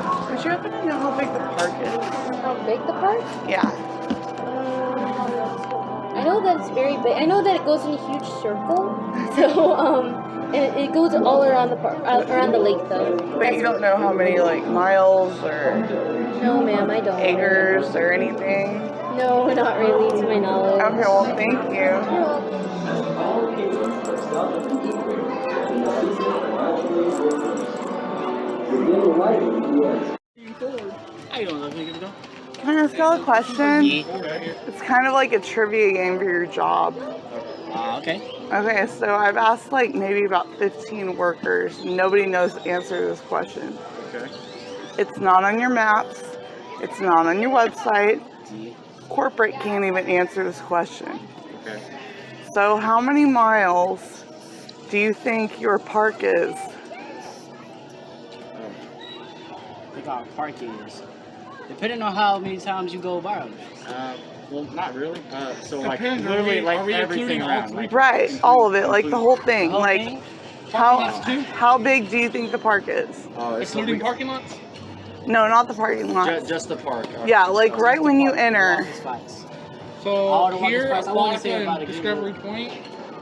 Would you happen to know how big the park is? How big the park? Yeah. I know that it's very big. I know that it goes in a huge circle. So, and it goes all around the park, around the lake, though. But you don't know how many, like, miles or No, ma'am, I don't. acres or anything? No, not really, to my knowledge. Okay, well, thank you. Can I ask y'all a question? It's kind of like a trivia game for your job. Okay. Okay, so I've asked like maybe about 15 workers. Nobody knows the answer to this question. Okay. It's not on your maps. It's not on your website. Corporate can't even answer this question. Okay. So how many miles do you think your park is? I think our park is. Depending on how many times you go viral. Well, not really. So like Depends, literally are like we everything including all around. three? Like, Right, all of it, like the whole thing. The whole Like thing? how big do you think the park is? it's Including parking lots? No, not the parking lot. just the park. Yeah, like right when you enter. Walking spots. So All the walking here, spots, I wanna Alaska say about and a Discovery Point.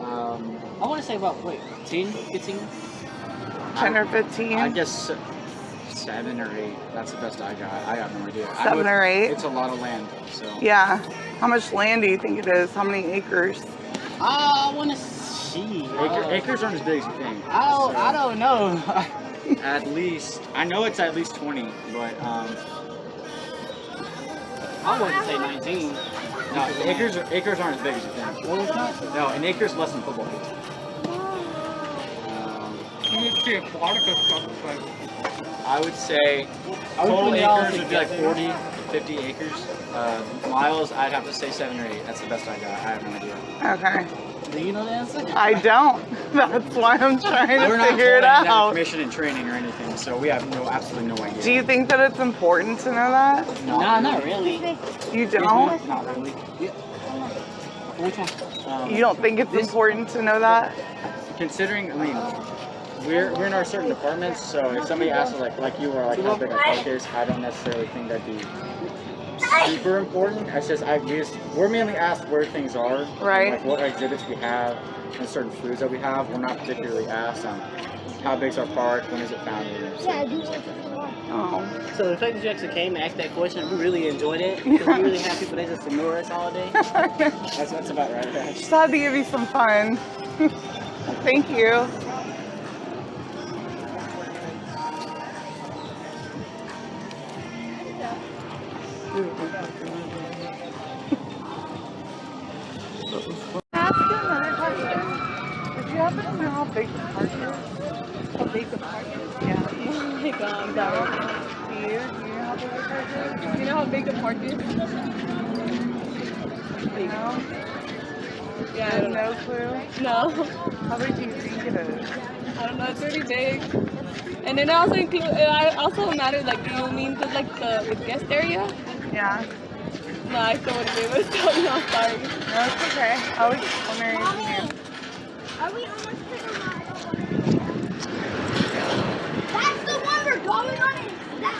I want to say about, 10, 15? 10 or 15? I guess 7 or 8. That's the best I got. I got no idea. 7 or 8? It's a lot of land. So. Yeah. How much land do you think it is? How many acres? I want to see. Acres aren't as big as you think. I don't know. At least I know it's at least 20, but I want to say 19. no, acres aren't as big as you think. Well, it's not. No, an acre is less than football. Let's see, Aquatica stuff is like I would say Are we total putting it all acres would be like together? 40 to 50 acres. Miles, I'd have to say 7 or 8. That's the best I got. I have no idea. Okay. Do you know the answer? I don't. That's why I'm trying We're to not figure it holding that out. information in training or anything, so we have absolutely no idea. Do you think that it's important to know that? Nah, not really. You don't? Not really. Which one? You don't think it's important to know that? Considering, I mean, we're in our certain departments, so if somebody asks like you are like how big our park is, I don't necessarily think that'd be super important. It's just we're mainly asked where things are, Right. Like what exhibits we have, and certain foods that we have. We're not particularly asked on how big's our park, when is it founded. And Oh. So the fact that you actually came and asked that question, we really enjoyed it. Because we really have people that just ignore us all day. That's about right. Just had to give you some fun. Thank you. Ask you another question. Did you happen to know how big the park is? How big the park is? Yeah. Oh my god, that Do you? Do you know how big the park is? Do you know how big the park is? No? Yeah, I have no clue. No, How big do you think it is? I don't know. It's pretty big. And then I also include. I also matter. Like, do you mean just like the guest area? Yeah. No, I still wouldn't be able to tell you. I'm sorry. No, it's okay. I was wondering if you knew. Are we almost to the line? That's the one we're going on. Is that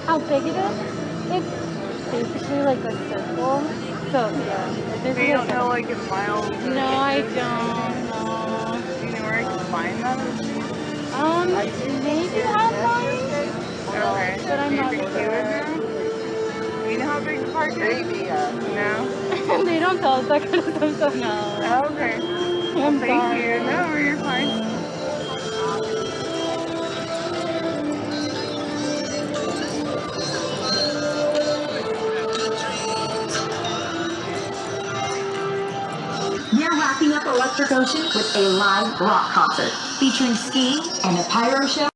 How big it is? basically like a circle. So yeah. So you don't know like in miles? Or No, I don't know. do you know where I can find them? Maybe online, Okay. but I'm Do you not think you would sure. know? Do you know how big the park is? Maybe, No? They don't tell us that kind of stuff, so no. Oh, okay. I'm Thank sorry. you. No, you're fine. We're wrapping up Electric Ocean with a live rock concert featuring skiing and a pyro show.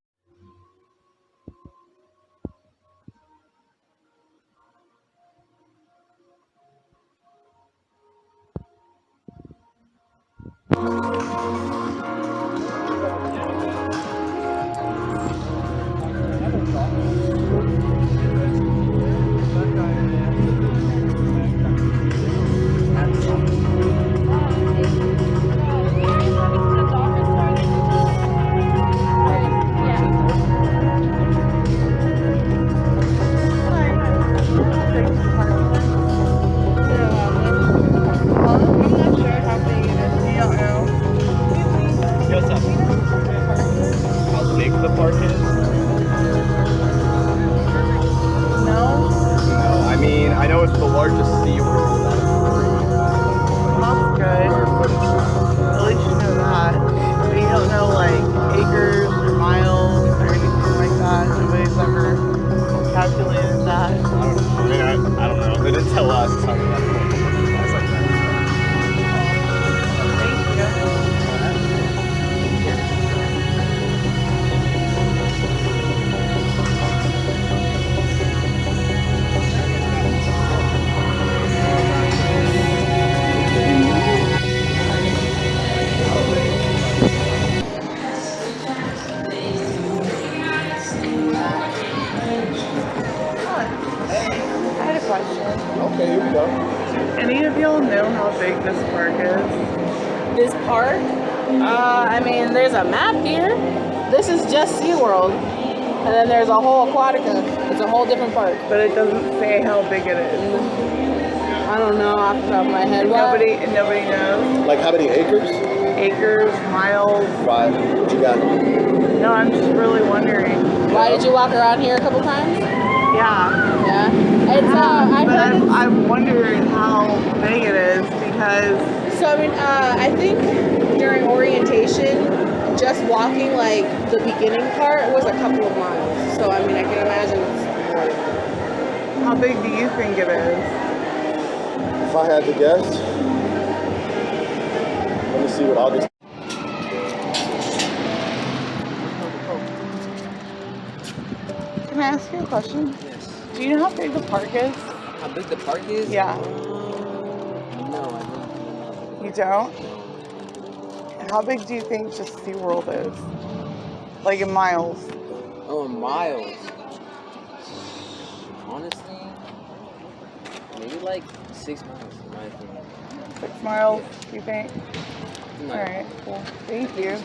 What's up? How big the park is? No? No, I mean, I know it's the largest SeaWorld out of Well, that's good. At least you know that. But you don't know like acres or miles or anything like that. Nobody's ever calculated that. I don't know. They didn't tell us how many like that. Thank you. I had a question. Okay, here we go. Any of y'all know how big this park is? This park, I mean, there's a map here. This is just SeaWorld. And then there's a whole Aquatica. It's a whole different park. But it doesn't say how big it is. I don't know off the top of my head. What? Nobody knows. Like how many acres? Acres, miles. Five. What you got? No, I'm just really wondering. Why did you walk around here a couple times? Yeah. Yeah. It's, I But heard it's, I'm wondering how big it is because so I mean, I think during orientation, just walking like the beginning part was a couple of miles. So I mean, I can imagine it's more than that. how big do you think it is? If I had to guess, let me see what August. Can I ask you a question? Yes. Do you know how big the park is? How big the park is? Yeah. No, I don't. You don't? How big do you think just SeaWorld is? Like in miles? Oh, in miles. Honestly, maybe like 6 miles, in my opinion. 6 miles, you think? No. Alright, cool. Thank you.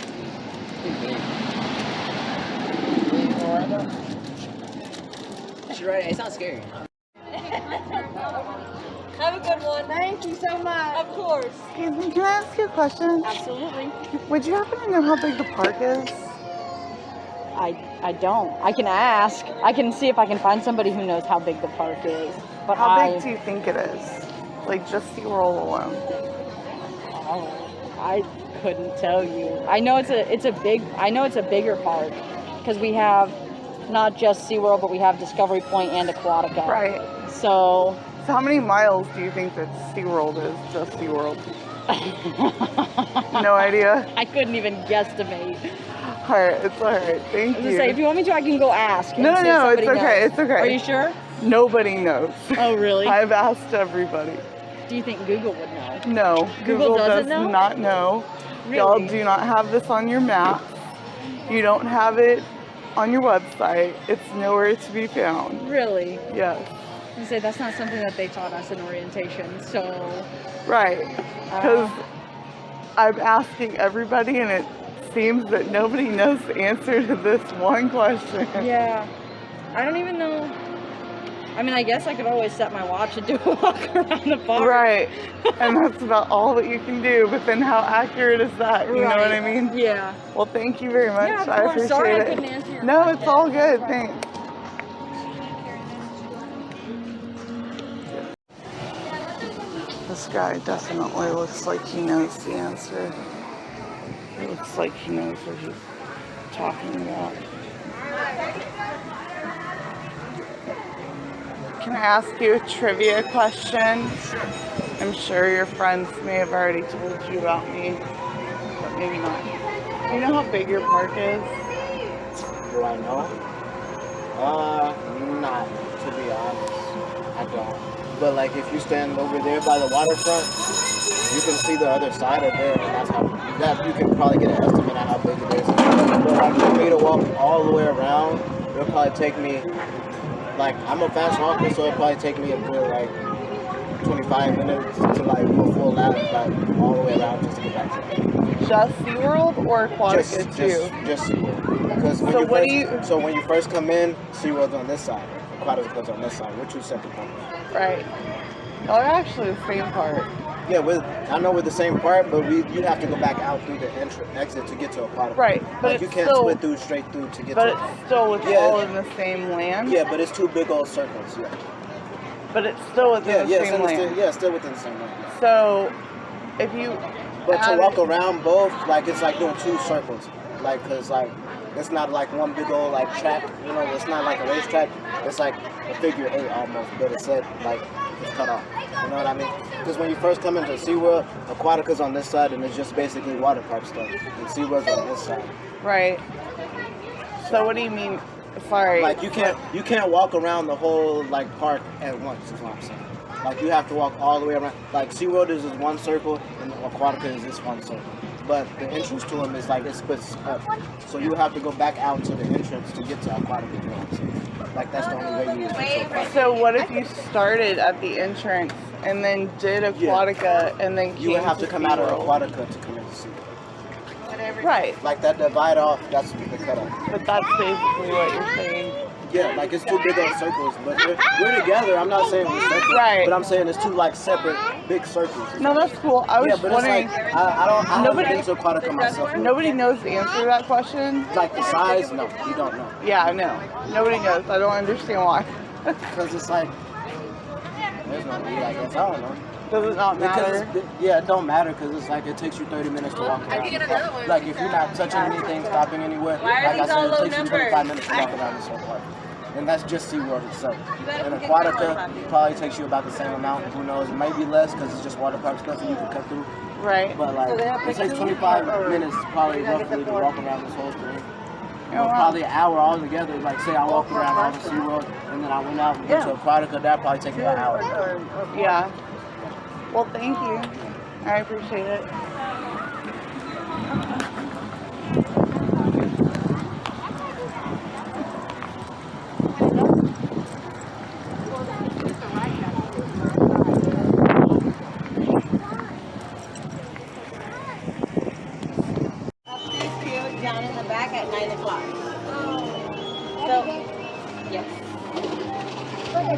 You're right, it's not scary. Have a good one. Thank you so much. Of course. Excuse me, can I ask you a question? Absolutely. Would you happen to know how big the park is? I don't. I can ask. I can see if I can find somebody who knows how big the park is. But How big do you think it is? Like just SeaWorld alone? I couldn't tell you. I know it's a bigger park because we have not just SeaWorld, but we have Discovery Point and Aquatica. Right. So how many miles do you think that SeaWorld is? Just SeaWorld? No idea? I couldn't even guesstimate. Alright, it's alright. Thank I was you. gonna say, if you want me to, I can go ask. and No, see if no, it's somebody okay. knows. It's okay. Are you sure? Nobody knows. Oh, really? I've asked everybody. Do you think Google would know? No, Google doesn't does know? not know. Really? Y'all do not have this on your map. You don't have it on your website. It's nowhere to be found. Really? Yes. I was gonna say, that's not something that they taught us in orientation, so... Right. Because I'm asking everybody and it seems that nobody knows the answer to this one question. Yeah. I don't even know. I mean, I guess I could always set my watch and do a walk around the park. Right. And that's about all that you can do, but then how accurate is that? You know what I mean? Yeah. Well, thank you very much. Yeah, of I course. appreciate Sorry I it. couldn't answer your No, question. it's all good. Thanks. This guy definitely looks like he knows the answer. He looks like he knows what he's talking about. Can I ask you a trivia question? I'm sure your friends may have already told you about me, but maybe not. Do you know how big your park is? Do I know? Not to be honest. I don't. But like if you stand over there by the waterfront, you can see the other side of it, and that's how that you can probably get an estimate on how big it is. But like for me to walk all the way around, it'll probably take me like I'm a fast walker, so it'll probably take me a good like 25 minutes to like do a full lap, like all the way around just to get back to it. Just SeaWorld or Aquatica too? Just SeaWorld. Because when you first come in, SeaWorld's on this side, Aquatica's on this side. We're two separate parks. Right. Y'all are actually the same part. Yeah, I know we're the same part, but you have to go back out through the exit to get to Aquatica. Right, but like you can't split straight through to get to it. But it's still all in the same land? Yeah, but it's two big old circles, yeah. But it's still within the same land? Still within the same land. Yeah. So, if you... But to walk around both, like, it's like doing two circles. Like, because, like, it's not like one big old, like, track, you know, it's not like a racetrack. It's like a figure 8 almost, but it's like, it's cut off. You know what I mean? Because when you first come into SeaWorld, Aquatica's on this side, and it's just basically water park stuff. And SeaWorld's on this side. Right. So what do you mean? Sorry. Like you can't walk around the whole like park at once. Is what I'm saying. Like you have to walk all the way around. Like SeaWorld is this one circle, and Aquatica is this one circle. But the entrance to them is like it splits up. So you have to go back out to the entrance to get to Aquatica. You know what I'm saying? Like that's the only way you get to Aquatica. So what if you started at the entrance and then did Aquatica and then came you would have to come out of SeaWorld? Aquatica to come into SeaWorld. Right. Like that divide off, that's the cutoff. But that's basically what you're saying. Yeah, like it's two big old circles, but we're together. I'm not saying we're separate, right? But I'm saying it's two like separate big circles. No, that's cool. I was but wondering. It's like, I haven't been to Aquatica myself. Nobody knows the answer to that question. Like the size? No, you don't know. Yeah, no. Nobody knows. I don't understand why. Because it's like, there's no real, I guess. I don't know. Does it not matter? It don't matter because it's like it takes you 30 minutes to walk around. Like if you're not touching anything, stopping anywhere, like I said, it takes you 25 minutes to walk around this whole park. And that's just SeaWorld itself. And Aquatica probably takes you about the same amount. Who knows? It might be less because it's just water park stuff and you can cut through. Right. But like, it takes 25 minutes probably roughly to walk around this whole thing. Probably an hour altogether. Like say I walked around all the SeaWorld and then I went out and went to Aquatica, that probably take me an hour. Yeah. Well, thank you. I appreciate it. Down in the back at 9 o'clock. So, yes.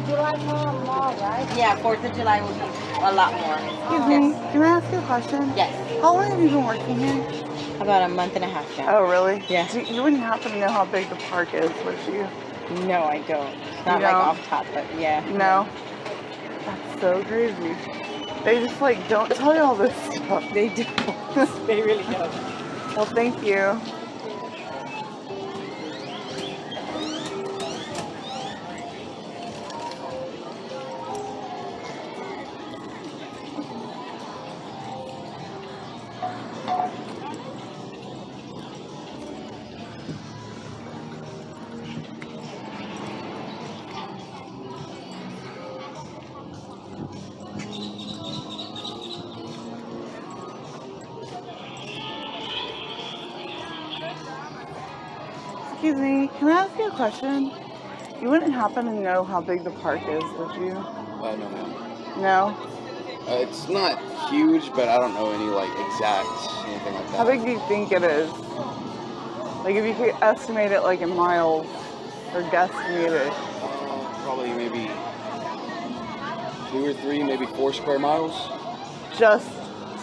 July more, right? Yeah, 4th of July will be a lot more. Excuse me, can I ask you a question? Yes. How long have you been working here? About a month and a half now. Oh, really? Yeah. So you wouldn't happen to know how big the park is, would you? No, I don't. Not like off top, but yeah. No? That's so crazy. They just like don't tell you all this stuff. They don't. They really don't. Well, thank you. Excuse me, can I ask you a question? You wouldn't happen to know how big the park is, would you? No, ma'am. No? It's not huge, but I don't know any like exact anything like that. How big do you think it is? Like if you could estimate it like in miles or guesstimate it. Probably maybe 2 or 3, maybe 4 square miles. Just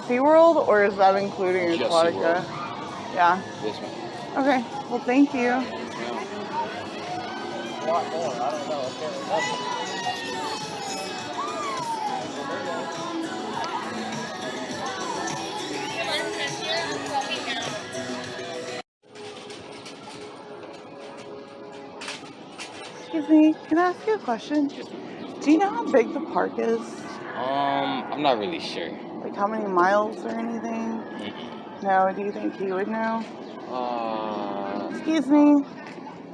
SeaWorld, or is that including Just Aquatica? SeaWorld. Yeah. Yes, ma'am. Okay. Well, thank you. A lot more. I don't know. Excuse me, can I ask you a question? Do you know how big the park is? I'm not really sure. Like how many miles or anything? No, do you think he would know? Excuse me,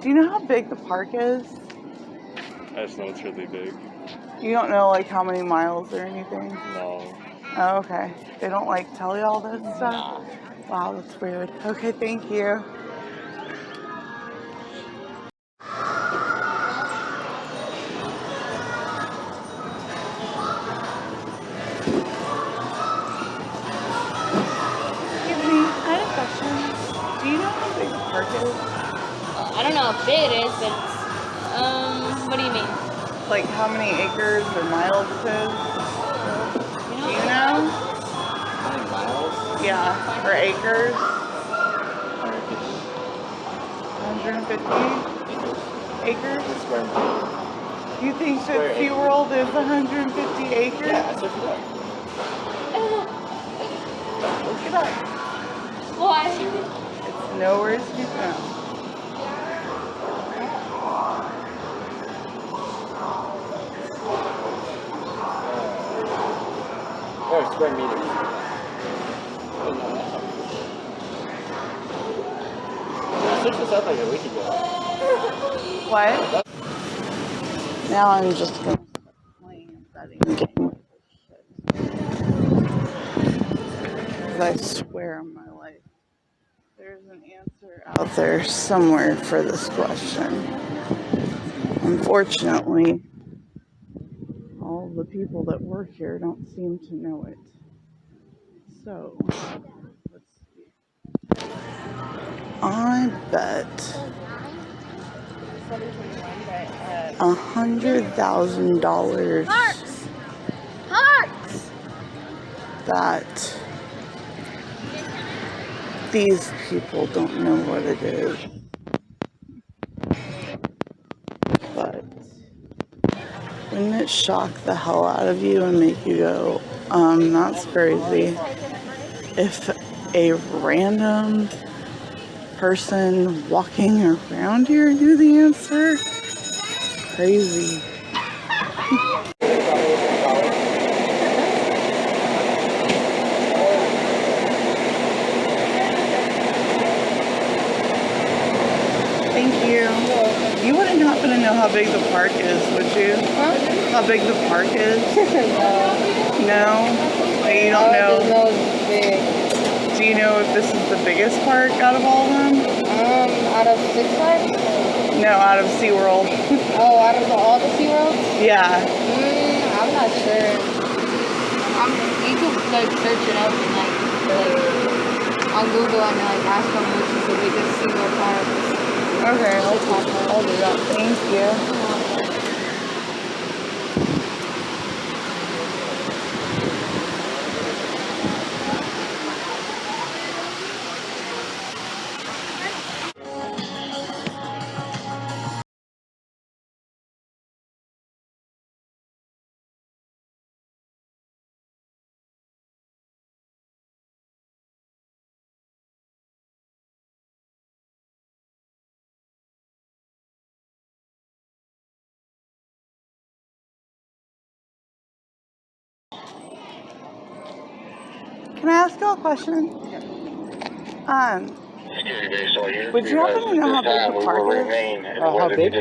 do you know how big the park is? I just know it's really big. You don't know like how many miles or anything? No. Oh, okay. They don't like tell you all that stuff? Nah. Wow, that's weird. Okay, thank you. Excuse me, I had a question. Do you know how big the park is? I don't know how big it is, but what do you mean? Like how many acres or miles it is? Do you know? How many miles? Yeah, or acres? 150 acres? Square miles. You think that Square acres. SeaWorld is 150 acres? Yeah, I searched it up. Look it up. Why? It's nowhere to be found. Oh, square meters. I searched this up like a week ago. What? Now I'm just going to play a betting game with this shit. Because I swear on my life, there's an answer out there somewhere for this question. Unfortunately, all the people that work here don't seem to know it. So, let's see. I bet $100,000 that these people don't know what it is. But wouldn't it shock the hell out of you and make you go, that's crazy, if a random person walking around here knew the answer? Crazy. Thank you. You wouldn't happen to know how big the park is, would you? Huh? How big the park is? No. No? Like you don't know? No, it's big. Do you know if this is the biggest park out of all of them? Out of Six Flags? No, out of SeaWorld. Oh, out of all the SeaWorlds? Yeah. I'm not sure. You could like search it up and like on Google and like ask them which is the biggest SeaWorld park. Okay, I'll do that. Thank you. Can I ask you a question? Would you happen to know how big the park is? How big?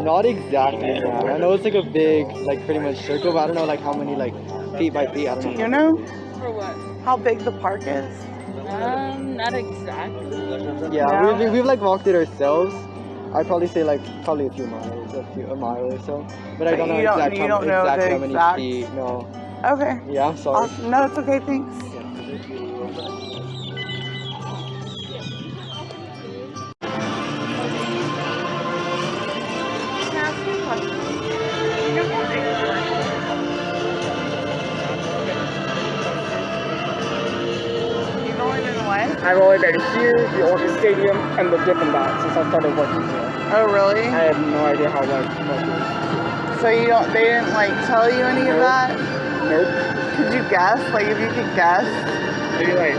Not exactly. Man. I know it's like a big, like pretty much circle, but I don't know like how many like feet by feet. I don't know. Do you know For what? how big the park is? Not exactly. Yeah, No? we've like walked it ourselves. I'd probably say like probably a few miles, a mile or so. But I don't know you don't- exactly you don't know exactly the how many exact- feet. No. Okay. Yeah, I'm sorry. Awesome. No, it's okay. Thanks. Can I ask you a question? Do you know how big the what? I've only been here, the Oregon Stadium, and the Dippin' Dots since I started working here. Oh, really? I have no idea how much is. So you don't, they didn't like tell you any of that? Nope. Could you guess? Like if you could guess? Maybe like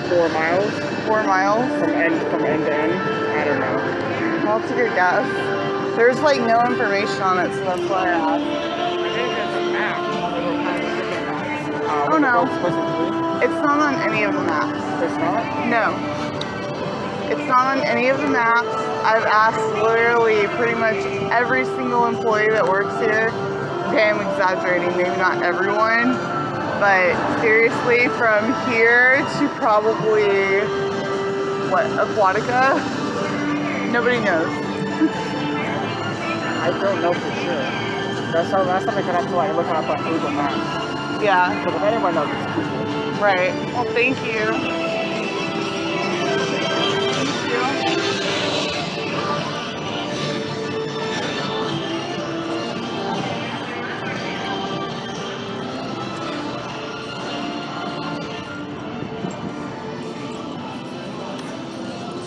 4 miles. 4 miles? From end to end. I don't know. Well, that's a good guess. There's like no information on it, so that's why I asked. Oh no. It's not on any of the maps. It's not? No. It's not on any of the maps. I've asked literally pretty much every single employee that works here. Okay, I'm exaggerating, maybe not everyone, but seriously, from here to probably, what, Aquatica? Nobody knows. I don't know for sure. That's how last time I could have to like look up on Google Maps. Yeah. Because if anyone knows, it's Google. Right. Well, thank you.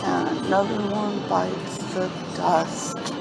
And another one bites the dust.